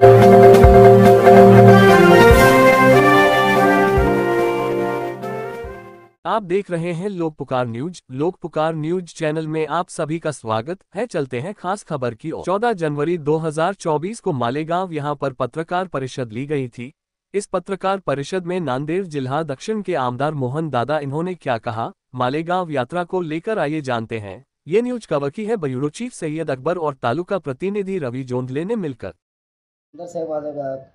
आप देख रहे हैं लोक पुकार न्यूज। लोक पुकार न्यूज चैनल में आप सभी का स्वागत है। चलते हैं खास खबर की ओर। 14 जनवरी 2024 को मालेगांव यहां पर पत्रकार परिषद ली गई थी। इस पत्रकार परिषद में नांदेड़ जिला दक्षिण के आमदार मोहन दादा इन्होंने क्या कहा, मालेगांव यात्रा को लेकर आइए जानते हैं। ये न्यूज कवर की है ब्यूरो चीफ सैयद अकबर और तालुका प्रतिनिधि रवि जोंधले ने मिलकर। साहेब, आज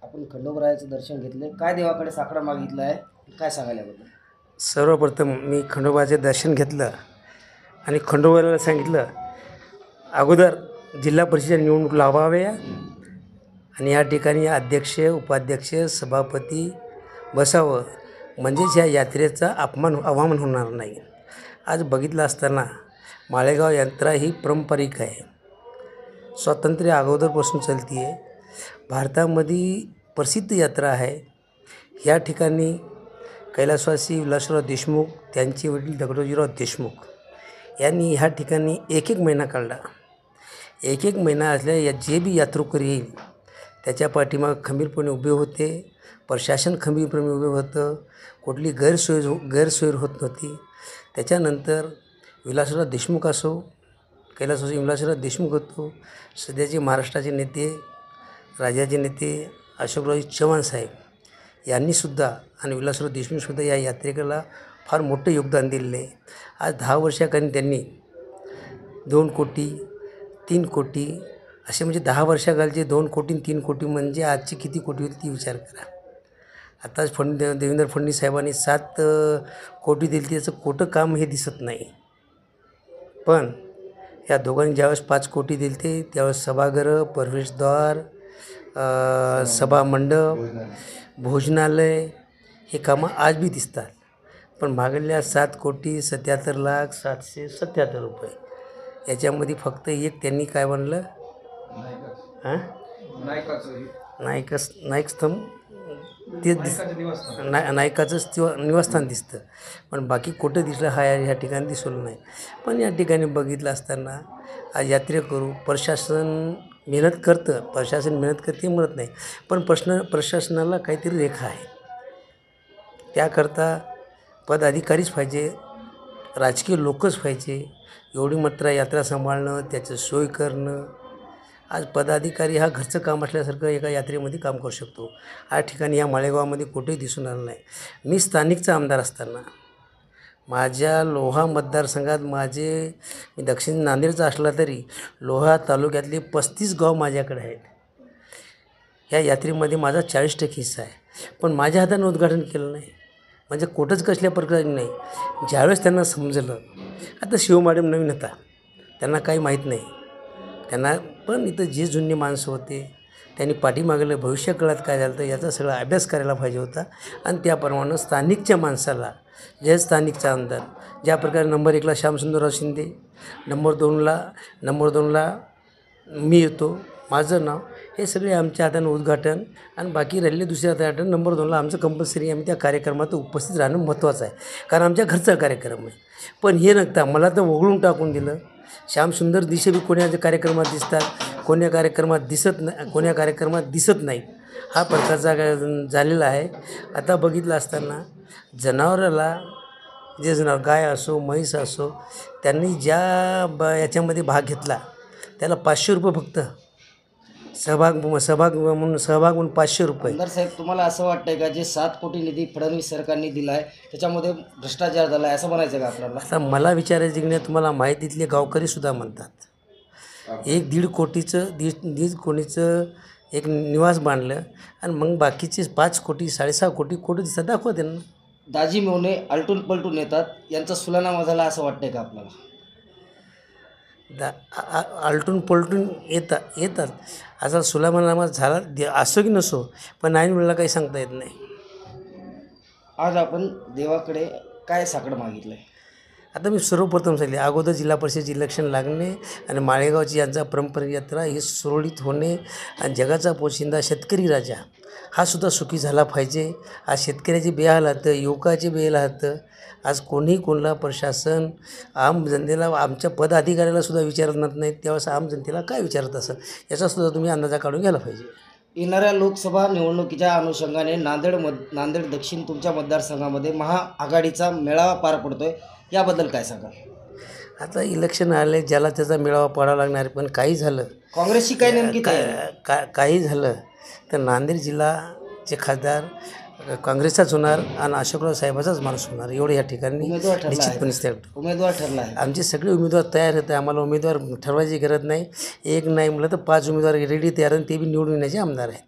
आपण खंडोबारायाचं दर्शन घेतले, काय देवाकडे साकडा मागितला आहे, काय सांगायला बद्दल? सर्वप्रथम मी खंडोबाचे दर्शन घेतलं आणि खंडोबाला सांगितलं अगोदर जिल्हा परिषद निवडणूक लावाव्या आणि या ठिकाणी अध्यक्ष उपाध्यक्ष सभापती बसावं, म्हणजेच या यात्रेचा अवमान होणार नाही। आज बघितलं असताना मालेगाव यात्रा ही पारंपरिक आहे, स्वातंत्र्य अगोदरपासून चालती आहे, भारतामध्ये प्रसिद्ध यात्रा आहे। या ठिकाणी कैलासवासी विलासराव देशमुख, त्यांचे वडील दगडोजीराव देशमुख यांनी ह्या ठिकाणी एक महिना काढला। एक महिना असल्या या जे बी यात्रेकरी येईल त्याच्या पाठीमागे खंबीरपणे उभे होते, प्रशासन खंबीरपणे उभे होतं, कुठली गैरसोय होत नव्हती। त्याच्यानंतर विलासराव देशमुख असो, कैलासवासी विलासराव देशमुख होतो, सध्याचे महाराष्ट्राचे नेते राज्याचे नेते अशोकराव चव्हाण साहेब यांनीसुद्धा आणि विलासराव देशमुखसुद्धा या यात्रेला फार मोठं योगदान दिलेलं आहे। आज 10 वर्षाखाली त्यांनी 2 कोटी 3 कोटी असे म्हणजे 10 वर्षाखालचे 2 कोटी 3 कोटी म्हणजे आजची किती कोटी होती ती विचार करा। आताच देवेंद्र फडणवीस साहेबांनी 7 कोटी दिली, त्याचं कोटं काम हे दिसत नाही। पण या दोघांनी ज्यावेळेस 5 कोटी दिले त्यावेळेस सभागृह, प्रवेशद्वार, सभामंडप, भोजनालय हे कामं आज बी दिसतात। पण मागल्या 7 कोटी 77,777 रुपये याच्यामध्ये फक्त एक त्यांनी काय बनलं, नायकस्तंभ तेच नायकाचं निवासस्थान दिसतं, पण बाकी कुठं दिसलं हा ह्या ठिकाणी दिसलं नाही। पण या ठिकाणी बघितलं असताना आज यात्रेकरू प्रशासन मेहनत करते म्हणत नाही, पण प्रशासनाला काहीतरी रेखा आहे, त्याकरता पदाधिकारीच पाहिजे, राजकीय लोकच पाहिजे। एवढी मात्र यात्रा सांभाळणं, त्याचं सोय करणं, आज पदाधिकारी हा घरचं काम असल्यासारखं एका यात्रेमध्ये काम करू शकतो। या ठिकाणी या माळेगावामध्ये कुठेही दिसून आलं नाही। मी स्थानिकचा आमदार असताना माझ्या लोहा मतदारसंघात मी दक्षिण नांदेडचा असला तरी लोहा तालुक्यातले 35 गाव माझ्याकडे आहेत। या यात्रेमध्ये माझा 40% हिस्सा आहे, पण माझ्या हाताने उद्घाटन केलं नाही, म्हणजे कुठंच कसल्या प्रकारे नाही। ज्यावेळेस त्यांना समजलं, आता शिव मॅडम नवीन होता, त्यांना काही माहीत नाही, त्यांना पण इथं जे जुने माणसं होते त्यांनी पाठीमागलं भविष्यकाळात काय झालं तर याचा सगळा अभ्यास करायला पाहिजे होता आणि त्याप्रमाणे स्थानिकच्या माणसाला जे स्थानिकचा आमदार ज्या प्रकारे नंबर 1ला श्यामसुंदरराव शिंदे, नंबर 2ला मी येतो, माझं नाव, हे सगळे आमच्या हाताने उद्घाटन आणि बाकी राहिले दुसऱ्या हाताने नंबर 2ला आमचं कंपल्सरी आम्ही त्या कार्यक्रमात उपस्थित राहणं महत्त्वाचं आहे, कारण आमच्या घरचा कार्यक्रम आहे। पण हे नकता मला तर वगळून टाकून दिलं। श्यामसुंदर दिशे बी कोण्याच्या कार्यक्रमात दिसतात, कोण्या कार्यक्रमात दिसत नाही, हा प्रकारचा झालेला आहे। आता बघितलं असताना जनावराला जे गाय असो म्हैस असो त्यांनी ज्या याच्यामध्ये भाग घेतला त्याला 500 रुपये फक्त सहभाग म्हणून 500 रुपये। आमदार साहेब, तुम्हाला असं वाटतंय का जे 7 कोटी निधी फडणवीस सरकारने दिला आहे त्याच्यामध्ये भ्रष्टाचार झाला आहे असं म्हणायचं का आपल्याला? आता मला विचारायचं की नाही, तुम्हाला माहितीतले गावकरीसुद्धा म्हणतात 1-1.5 कोटीचं एक निवास बांधलं आणि मग बाकीचे 5 कोटी 6.5 कोटी कुठं दिसतात दाखवा त्यांना। दाजी मेवणे आलटून पलटून येतात, यांचा सुलानामा झाला असं वाटतंय का आपल्याला? आलटून पलटून येतात असा सुलानामा झाला असो की नसो, पण ऐन वेळेला काही सांगता येत नाही। आज आपण देवाकडे काय साकडं मागितलं आहे? आता मी सर्वप्रथम सांगितले, अगोदर जिल्हा परिषदेचे इलेक्शन लागणे आणि माळेगावची यांचा पारंपरिक यात्रा ही सुरळीत होणे आणि जगाचा पोशिंदा शेतकरी राजा हा सुद्धा सुखी झाला पाहिजे। आज शेतकऱ्याची बेहालात, युवकाची बेहालात, आज कोणाला प्रशासन आम जनतेला आमच्या पदाधिकाऱ्याला सुद्धा विचारत नाही, त्यावेळेस आम जनतेला काय विचारत असं याचासुद्धा तुम्ही अंदाजा काढून घ्यायला पाहिजे। येणाऱ्या लोकसभा निवडणुकीच्या अनुषंगाने नांदेड दक्षिण तुमच्या मतदारसंघामध्ये महाआघाडीचा मेळावा पार पडतोय, याबद्दल काय सांगा? आता इलेक्शन आले, ज्याला त्याचा मेळावा पाडावा लागणार. पण काही झालं, काँग्रेसची काय नेमकी तयारी? काही झालं तर नांदेड जिल्हाचे खासदार काँग्रेसचाच होणार आणि अशोकराव साहेबाचाच माणूस होणार, एवढं या ठिकाणी उमेदवार ठरला आहे निश्चितपणे का? त्या- उमेदवार ठरला आहे. आमचे सगळे उमेदवार तयार होते. आम्हाला उमेदवार ठरवायची गरज नाही. एक नाही म्हटलं तर 5 उमेदवार रेडी तयार आणि ते बी निवडून येण्याचे आमदार आहेत.